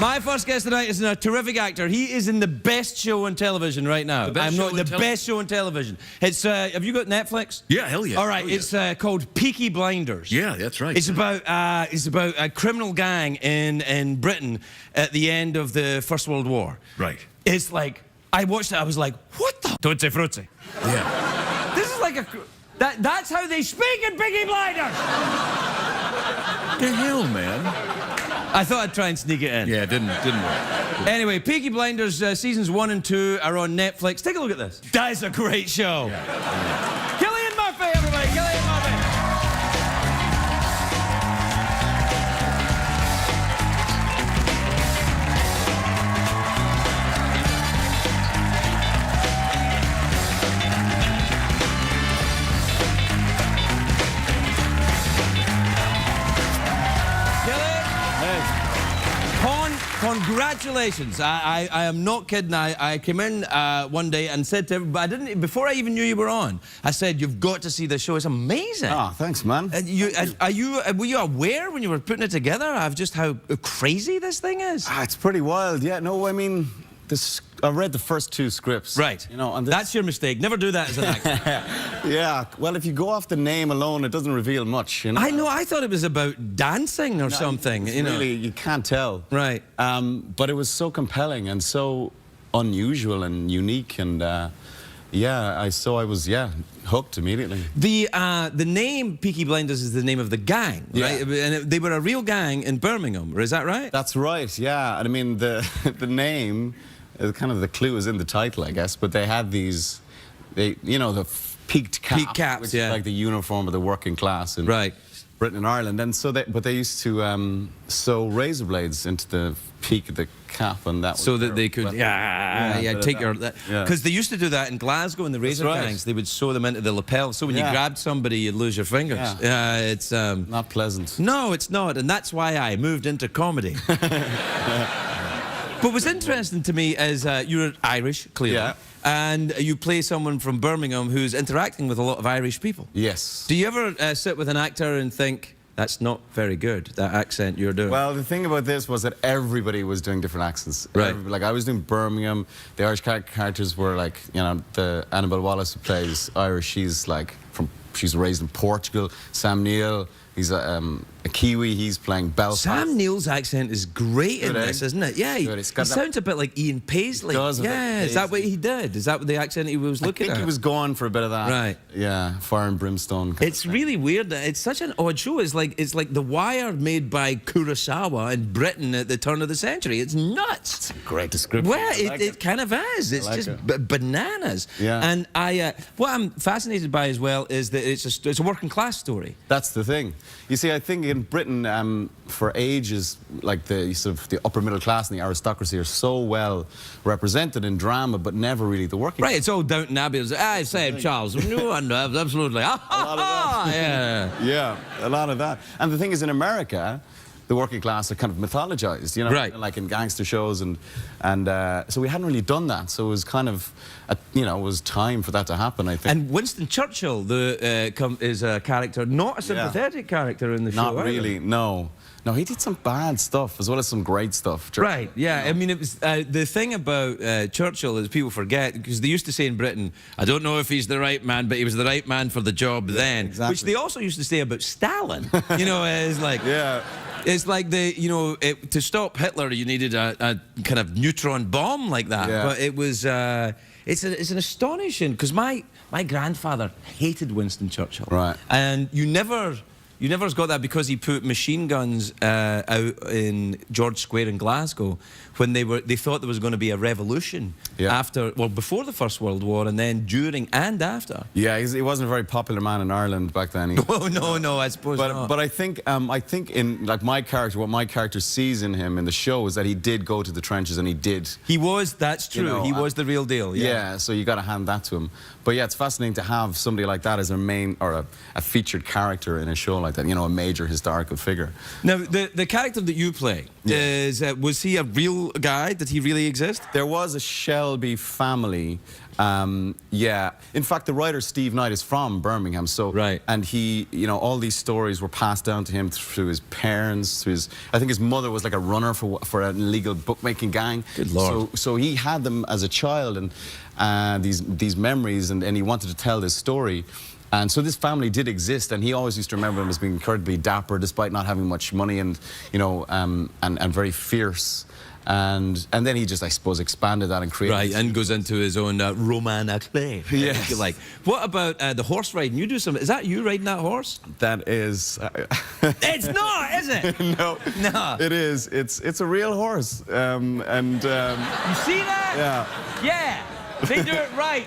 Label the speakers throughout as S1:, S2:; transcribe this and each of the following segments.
S1: My first guest tonight is a terrific actor. He is in the best show on television right now. The best show on television. It's have you got Netflix?
S2: Yeah, hell yeah.
S1: All right, it's called Peaky Blinders.
S2: Yeah, that's right.
S1: It's about a criminal gang in Britain at the end of the First World War.
S2: Right.
S1: It's like I watched it. I was like, what the? Tutti frutti.
S2: Yeah.
S1: This is like a. That's how they speak in Peaky Blinders.
S2: What the hell, man?
S1: I thought I'd try and sneak it in.
S2: Yeah, it didn't work.
S1: Anyway, Peaky Blinders seasons 1 and 2 are on Netflix. Take a look at this. That is a great show. Yeah. Cillian Murphy, everybody. Cillian Murphy. Congratulations. I am not kidding. I came in one day and said to everybody, I didn't, before I even knew you were on, I said, you've got to see this show. It's amazing.
S3: Oh, thanks, man.
S1: Were you aware when you were putting it together of just how crazy this thing is?
S3: It's pretty wild. Yeah, no, I mean, I read the first 2 scripts.
S1: Right.
S3: You know, and
S1: that's your mistake. Never do that as an actor.
S3: Yeah. Well, if you go off the name alone, it doesn't reveal much. You know.
S1: I know. I thought it was about dancing or something. You know.
S3: Really, you can't tell.
S1: Right.
S3: But it was so compelling and so unusual and unique, and yeah, I was hooked immediately.
S1: The name Peaky Blinders is the name of the gang, right? And they were a real gang in Birmingham. Is that right?
S3: That's right. Yeah. And I mean, the name. Kind of the clue is in the title, I guess, but they had these, you know, the peaked cap, which is like the uniform of the working class in Britain and Ireland, and so they used to sew razor blades into the peak of the cap, and that
S1: so that they could take your because they used to do that in Glasgow in the razor gangs. They would sew them into the lapel, so when you grabbed somebody, you'd lose your fingers. It's
S3: not pleasant.
S1: No, it's not, and that's why I moved into comedy. But what's interesting to me is you're Irish, clearly, and you play someone from Birmingham who's interacting with a lot of Irish people.
S3: Yes.
S1: Do you ever sit with an actor and think, that's not very good, that accent you're doing?
S3: Well, the thing about this was that everybody was doing different accents.
S1: Right.
S3: Like, I was doing Birmingham. The Irish characters were like, you know, the Annabelle Wallace who plays Irish, she's raised in Portugal. Sam Neill, he's a Kiwi, he's playing Belfast.
S1: Sam Neill's accent is great in this, isn't it? Yeah, he sounds a bit like Ian Paisley. Yeah, is that what he did? Is that what the accent he was looking at?
S3: I think he was going for a bit of that.
S1: Right.
S3: Yeah, fire and brimstone.
S1: It's really weird. It's such an odd show. It's like The Wire made by Kurosawa in Britain at the turn of the century. It's nuts.
S3: It's a great description.
S1: Well, it kind of is. It's just bananas.
S3: Yeah.
S1: And what I'm fascinated by as well is that it's a working class story.
S3: That's the thing. You see, I think in Britain, for ages, like the upper middle class and the aristocracy are so well represented in drama, but never really the working.
S1: Right, it's all Downton Abbey. I say, Charles, no, absolutely.
S3: Yeah, a lot of that. And the thing is, in America, the working class are kind of mythologized, you know, like in gangster shows, and so we hadn't really done that. So it was kind of, you know, it was time for that to happen, I think.
S1: And Winston Churchill is a character, not a sympathetic character in the show.
S3: Not really, no. No, he did some bad stuff as well as some great stuff.
S1: Right, yeah. You know? I mean, it was the thing about Churchill is people forget, because they used to say in Britain, I don't know if he's the right man, but he was the right man for the job then.
S3: Exactly.
S1: Which they also used to say about Stalin. You know, it's like... It's like to stop Hitler, you needed a kind of neutron bomb like that. But it was, it's an astonishing, because my grandfather hated Winston Churchill.
S3: Right.
S1: And you never got that because he put machine guns out in George Square in Glasgow when they thought there was going to be a revolution before the First World War, and then during and after.
S3: Yeah, he wasn't a very popular man in Ireland back then.
S1: Oh no, I suppose not.
S3: But I think in like my character, what my character sees in him in the show is that he did go to the trenches, and he did.
S1: He was. That's true. You know, he was the real deal.
S3: Yeah. So you got to hand that to him. But yeah, it's fascinating to have somebody like that as a main or a featured character in a show like that. You know, a major historical figure.
S1: Now, the character that you play is was he a real guy? Did he really exist?
S3: There was a Shelby family. Yeah. In fact, the writer Steve Knight is from Birmingham, so and he, you know, all these stories were passed down to him through his parents. Through his, I think his mother was like a runner for an illegal bookmaking gang.
S1: Good Lord.
S3: So he had them as a child, and these memories, and he wanted to tell this story. And so this family did exist, and he always used to remember them as being incredibly dapper, despite not having much money, and you know, and very fierce. And then he just, I suppose, expanded that and created.
S1: Right, and goes into his own roman à clef.
S3: Yes.
S1: Like, what about the horse riding? You do some. Is that you riding that horse?
S3: That is.
S1: It's not, is it?
S3: No.
S1: No.
S3: It is. It's a real horse.
S1: You see that?
S3: Yeah.
S1: Yeah. They do it right.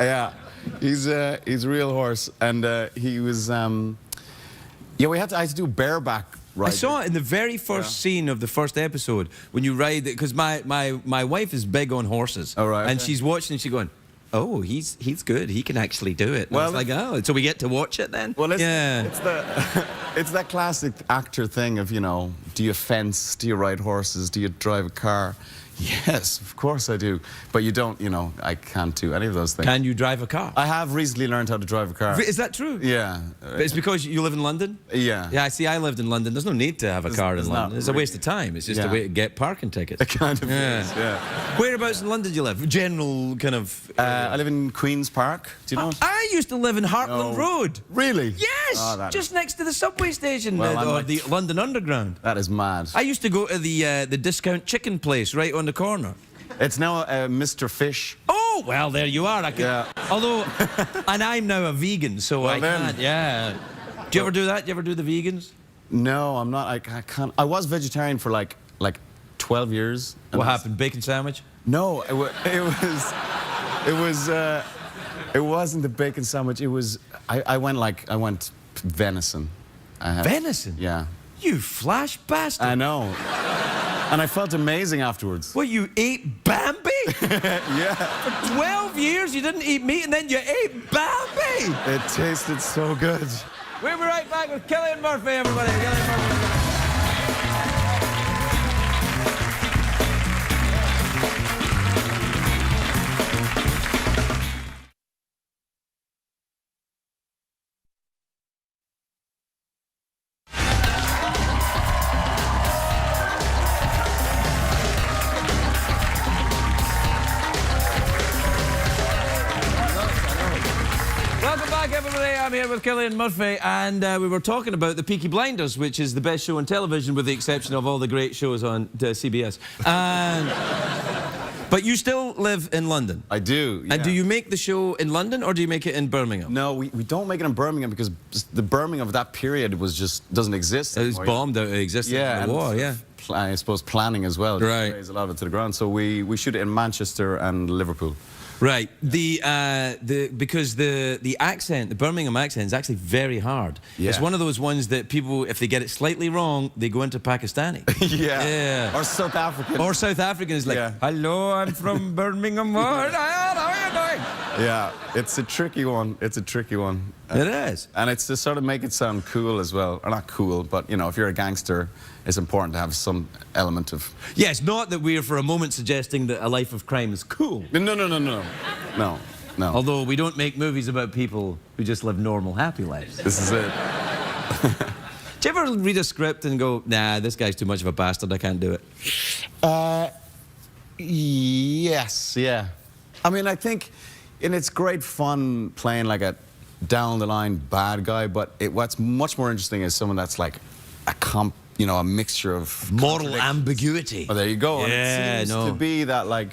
S3: Yeah. He's a real horse, and he was. Yeah, I had to do bareback. Right.
S1: I saw it in the very first scene of the first episode when you ride it, because my wife is big on horses.
S3: Oh, right,
S1: and
S3: okay.
S1: she's watching and she's going, oh, he's good. He can actually do it. And well, it's like, oh, so we get to watch it then?
S3: Well, it's
S1: it's
S3: that classic actor thing of, you know, do you fence? Do you ride horses? Do you drive a car? Yes, of course I do. But you don't, you know, I can't do any of those things.
S1: Can you drive a car?
S3: I have recently learned how to drive a car.
S1: Is that true?
S3: Yeah.
S1: But it's because you live in London?
S3: Yeah.
S1: Yeah, see, I lived in London. There's no need to have a car in London. It's a waste of time. It's just a way to get parking tickets.
S3: It kind of is, yeah.
S1: Whereabouts in London do you live? General kind of...
S3: I live in Queen's Park. Do you know?
S1: I used to live in Hartland Road.
S3: Really?
S1: Yes!
S3: Oh,
S1: just next to the subway station,
S3: well,
S1: or the London Underground.
S3: That is mad.
S1: I used to go to the discount chicken place right on the corner.
S3: It's now Mr. Fish.
S1: Oh, well, there you are. I could,
S3: yeah.
S1: Although, and I'm now a vegan, so well, I can't, yeah. Do you ever do that? Do you ever do the vegans?
S3: No, I'm not. I can't. I was vegetarian for like 12 years.
S1: What happened? Bacon sandwich?
S3: No, it wasn't the bacon sandwich. It was, I went venison.
S1: Venison?
S3: Yeah.
S1: You flash bastard.
S3: I know. And I felt amazing afterwards.
S1: What, you ate Bambi?
S3: Yeah.
S1: For 12 years you didn't eat meat and then you ate Bambi?
S3: It tasted so good.
S1: We'll be right back with Cillian Murphy, everybody. Cillian Murphy. Welcome back, everybody. I'm here with Cillian Murphy, and we were talking about the Peaky Blinders, which is the best show on television, with the exception of all the great shows on CBS. But you still live in London.
S3: I do, yeah.
S1: And do you make the show in London, or do you make it in Birmingham?
S3: No, we don't make it in Birmingham because the Birmingham of that period was just doesn't exist anymore.
S1: It was bombed out of existence in the war, yeah.
S3: I suppose planning as well.
S1: Right.
S3: Raised a lot of it to the ground. So we shoot it in Manchester and Liverpool.
S1: Right. Because the accent, the Birmingham accent, is actually very hard.
S3: Yeah.
S1: It's one of those ones that people, if they get it slightly wrong, they go into Pakistani.
S3: Yeah. Or South African.
S1: Or South African is like, hello, I'm from Birmingham. How are you doing?
S3: Yeah, it's a tricky one. It's a tricky one.
S1: It is.
S3: And it's to sort of make it sound cool as well. Or not cool, but, you know, if you're a gangster, it's important to have some element of...
S1: Yes, not that we're for a moment suggesting that a life of crime is cool.
S3: No.
S1: Although we don't make movies about people who just live normal, happy lives.
S3: This is it.
S1: Do you ever read a script and go, nah, this guy's too much of a bastard, I can't do it?
S3: Yes, yeah. I mean, I think, and it's great fun playing like a down-the-line bad guy, but what's much more interesting is someone that's like a mixture of
S1: moral ambiguity.
S3: Oh, there you go.
S1: Yeah,
S3: and it seems to be that, like,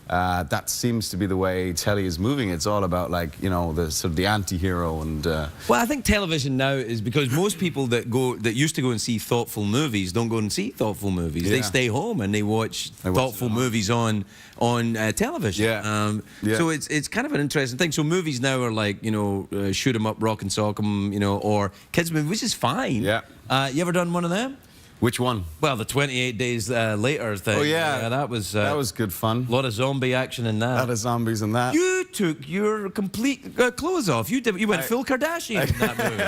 S3: that seems to be the way telly is moving. It's all about, like, you know, the sort of the anti-hero and...
S1: Well, I think television now is because most people that used to go and see thoughtful movies don't go and see thoughtful movies. They stay home and they watch thoughtful movies on television.
S3: Yeah.
S1: So it's kind of an interesting thing. So movies now are like, you know, shoot 'em up, rock and sock 'em, you know, or kids movies, which is fine.
S3: Yeah.
S1: You ever done one of them?
S3: Which one?
S1: Well, the 28 Days Later thing.
S3: Oh, yeah.
S1: That was
S3: good fun.
S1: A lot of zombie action in that.
S3: A lot of zombies in that.
S1: You took your complete clothes off. You went full Kardashian in that movie.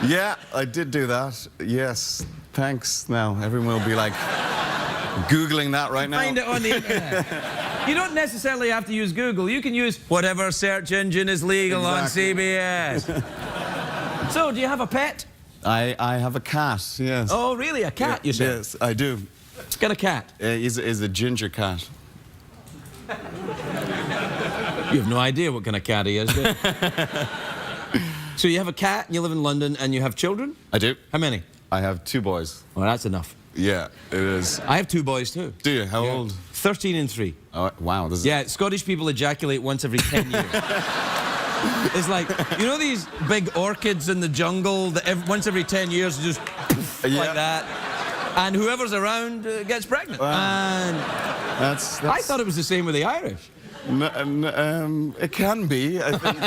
S3: Yeah, I did do that. Yes. Thanks. Now everyone will be like Googling that right now.
S1: Find it on the internet. You don't necessarily have to use Google. You can use whatever search engine is legal on CBS. So, do you have a pet?
S3: I have a cat, yes.
S1: Oh, really? A cat, you said?
S3: Yes, I do.
S1: Got a cat?
S3: He's a ginger cat.
S1: You have no idea what kind of cat he is, do you? So you have a cat, and you live in London, and you have children?
S3: I do.
S1: How many?
S3: I have 2 boys.
S1: Well, that's enough.
S3: Yeah, it is.
S1: I have 2 boys, too.
S3: Do you? How old?
S1: 13 and 3.
S3: Oh, wow. This is...
S1: Yeah, Scottish people ejaculate once every 10 years. It's like, you know these big orchids in the jungle that once every 10 years just like that? And whoever's around gets pregnant.
S3: Wow.
S1: And
S3: that's...
S1: I thought it was the same with the Irish.
S3: It can be, I think.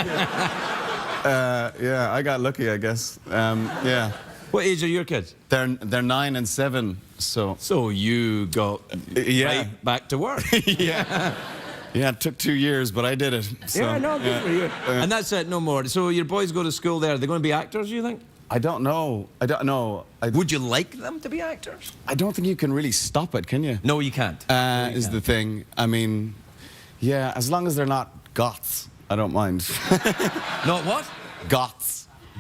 S3: Yeah, I got lucky, I guess. Yeah.
S1: What age are your kids?
S3: They're 9 and 7, so...
S1: So you got right back to work.
S3: Yeah. Yeah, it took 2 years, but I did it. So,
S1: yeah, no, good for you. And that's it, no more. So your boys go to school there. Are they going to be actors, you think?
S3: I don't know. I don't know.
S1: Would you like them to be actors?
S3: I don't think you can really stop it, can you?
S1: No, you can't.
S3: Is the thing. I mean, yeah, as long as they're not goths, I don't mind.
S1: Not what?
S3: Goths.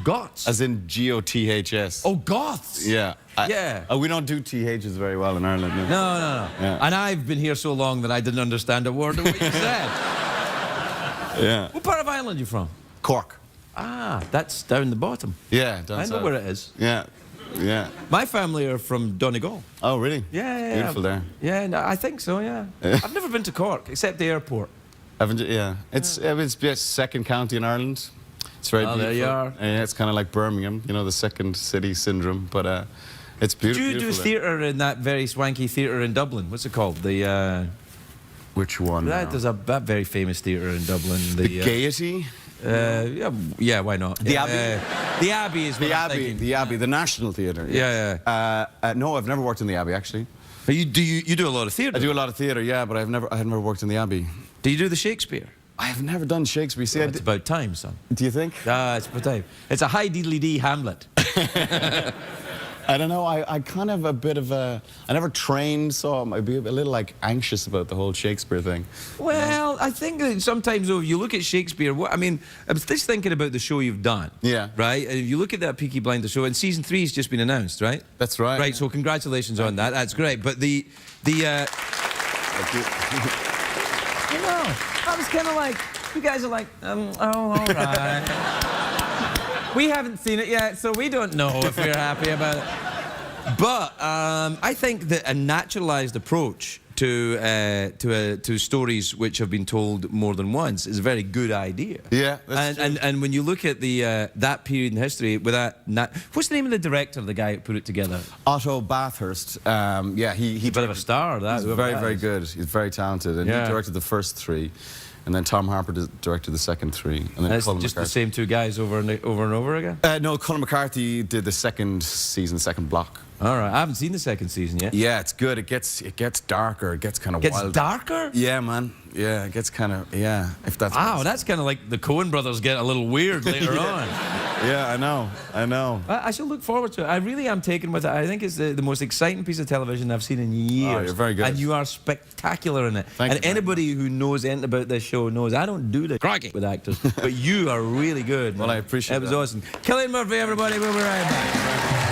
S1: Goths?
S3: As in G-O-T-H-S.
S1: Oh, goths?
S3: Yeah.
S1: Yeah.
S3: We don't do THs very well in Ireland. No.
S1: No. Yeah. And I've been here so long that I didn't understand a word of what you said.
S3: Yeah.
S1: What part of Ireland are you from?
S3: Cork.
S1: Ah, that's down the bottom.
S3: Yeah, down
S1: I know
S3: south.
S1: where it is.
S3: Yeah. Yeah.
S1: My family are from Donegal.
S3: Oh, really?
S1: Yeah.
S3: Beautiful there.
S1: Yeah, no, I think so, yeah. I've never been to Cork, except the airport.
S3: Haven't you? Yeah. It's second county in Ireland. It's very beautiful.
S1: There you are.
S3: Yeah, it's kind of like Birmingham, you know, the second city syndrome, but it's beautiful.
S1: Did you do theatre in that very swanky theatre in Dublin? What's it called? The
S3: Which one?
S1: There's that very famous theatre in Dublin.
S3: The Gaiety?
S1: Yeah, why not?
S3: The Abbey?
S1: The Abbey is what I'm thinking.
S3: The Abbey, the National Theatre.
S1: Yeah.
S3: No, I've never worked in the Abbey, actually.
S1: You do a lot of theatre?
S3: I do a lot of theatre, yeah, but I've never worked in the Abbey.
S1: Do you do the Shakespeare?
S3: I have never done Shakespeare. See,
S1: it's about time, son.
S3: Do you think?
S1: It's about time. It's a high diddly-dee Hamlet.
S3: I don't know. I kind of a bit of a... I never trained, so I'd be a little, like, anxious about the whole Shakespeare thing.
S1: Well, I think that sometimes, though, if you look at Shakespeare... I mean, I was just thinking about the show you've done.
S3: Yeah.
S1: Right? And if you look at that Peaky Blinders show, and season 3 has just been announced, right?
S3: That's right.
S1: Right, so congratulations on that. That's great. But
S3: Thank you.
S1: You know, I was kind of like... You guys are like, oh, all right. We haven't seen it yet, so we don't know if we're happy about it. But I think that a naturalized approach to stories which have been told more than once is a very good idea.
S3: Yeah, that's true.
S1: And when you look at that period in history, with what's the name of the director, the guy who put it together?
S3: Otto Bathurst. Yeah, he's
S1: a bit of a star. He's
S3: very good. He's very talented, and he directed the first 3. And then Tom Harper directed the second 3. And then
S1: That's
S3: Colin
S1: just
S3: McCarthy.
S1: the same 2 guys over and over again?
S3: No, Colin McCarthy did the second season, second block.
S1: All right, I haven't seen the second season yet.
S3: Yeah, it's good. It gets darker. It gets kind of wild.
S1: Gets darker?
S3: Yeah, man. Yeah, it gets kind of, yeah, if that's...
S1: Wow, that's kind of like the Coen brothers get a little weird later on.
S3: Yeah, I know.
S1: I shall look forward to it. I really am taken with it. I think it's the most exciting piece of television I've seen in years.
S3: Oh, you're very good.
S1: And you are spectacular in it.
S3: Thank you.
S1: Anybody who knows anything about this show knows I don't do the crikey with actors, but you are really good.
S3: Well, I appreciate
S1: it. It was awesome. Cillian Murphy, everybody. We'll be right back.